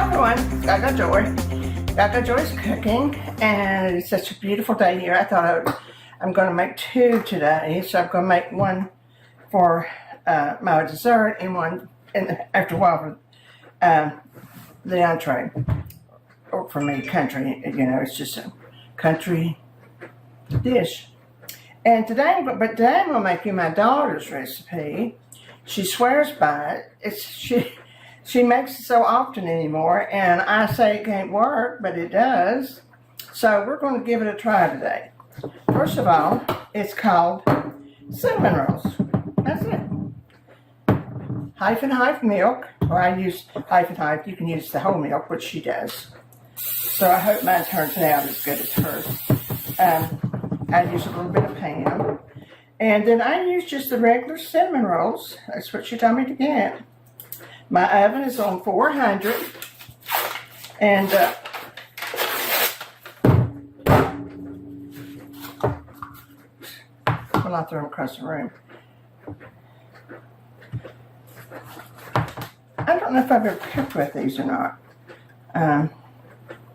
everyone, Gagajoy. Gagajoy's cooking, and it's such a beautiful day here. I thought I'm going to make two today, so I'm going to make one for my dessert and one after a while for the entree. Or for me, country, it's just a country dish. And today I'm going to make you my daughter's recipe. She swears by it. She makes it so often anymore, and I say it can't work, but it does. So we're going to give it a try today. First of all, it's called cinnamon rolls. That's it. Half and half milk, or I use half and half. You can use the whole milk, which she does. So I hope mine turns out as good as hers. I use a little bit of Pam. And then I use just the regular cinnamon rolls. That's what she told me to get. My oven is on 400. And well, I'll throw them across the room. I don't know if I've ever cooked with these or not.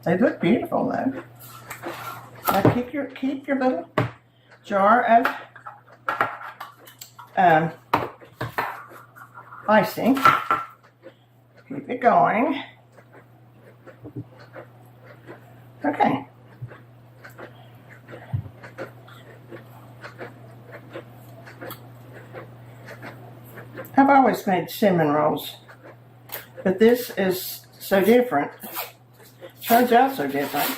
They look beautiful though. Now keep your little jar of icing. Keep it going. Okay. I've always made cinnamon rolls, but this is so different. Turns out so different.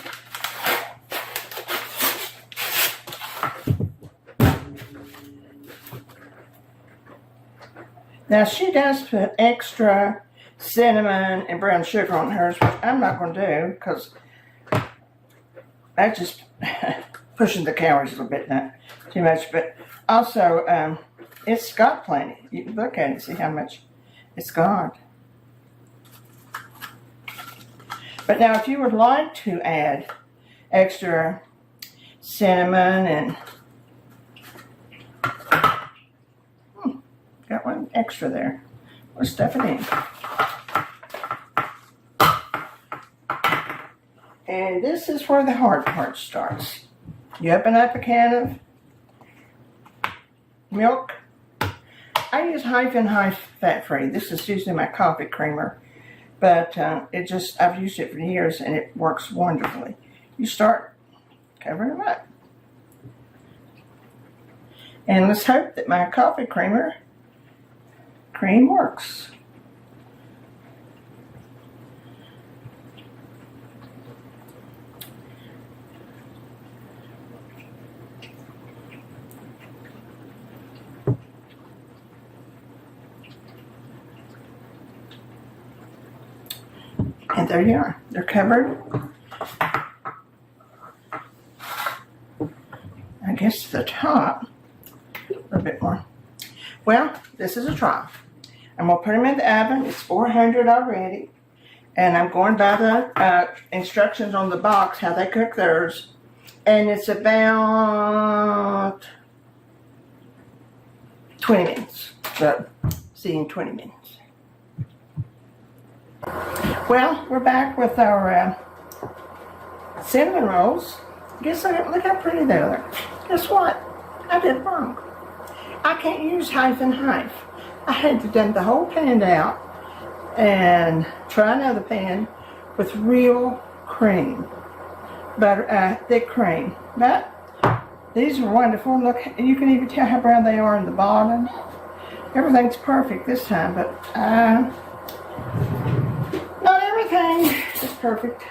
Now she does put extra cinnamon and brown sugar on hers, which I'm not going to do because that's just pushing the calories a little bit, not too much. But also, it's got plenty. You can look at it and see how much it's got. But now, if you would like to add extra cinnamon and got one extra there. We'll stuff it in. And this is where the hard part starts. You open up a can of milk. I use half and half fat-free. This is usually my coffee creamer. But I've used it for years and it works wonderfully. You start covering them up. And let's hope that my coffee cream works. And there you are. They're covered. I guess the top, a little bit more. Well, this is a trial. I'm going to put them in the oven. It's 400 already. And I'm going by the instructions on the box, how they cook theirs. And it's about 20 minutes. So, see you in 20 minutes. Well, we're back with our cinnamon rolls. Look how pretty they look. Guess what? I did wrong. I can't use half and half. I had to dump the whole pan out and try another pan with real cream, butter, thick cream. But these are wonderful. Look, you can even tell how brown they are in the bottom. Everything's perfect this time, but not everything is perfect.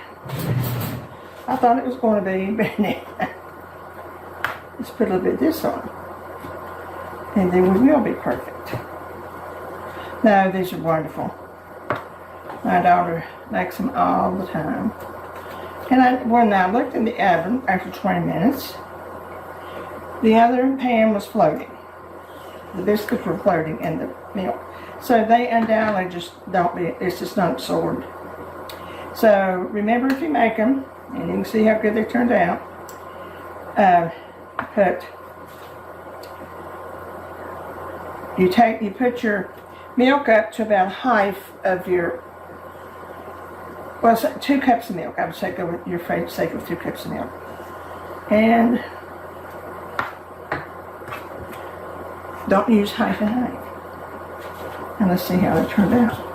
I thought it was going to be, but let's put a little bit of this on. And then we will be perfect. No, these are wonderful. My daughter makes them all the time. And when I looked in the oven after 20 minutes, the other pan was floating. The biscuits were floating in the milk. So they undoubtedly just it's just not absorbed. So remember, if you make them, and you can see how good they turned out, you put your milk up to about half of your Well, it's 2 cups of milk. I would say go with your favorite sake with 2 cups of milk. And don't use half and half. And let's see how it turned out.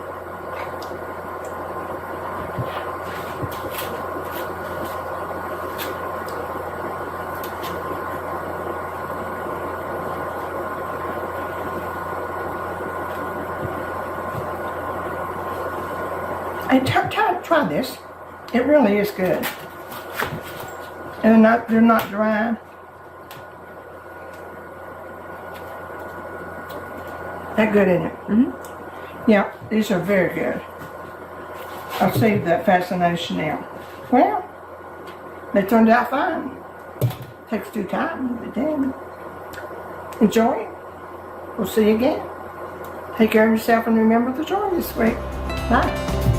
And try this. It really is good. And they're not dry. That good, isn't it? Mm-hmm. Yeah, these are very good. I'll save that fascination now. Well, they turned out fine. Takes 2 time, but then enjoy. We'll see you again. Take care of yourself and remember the joy this week. Bye.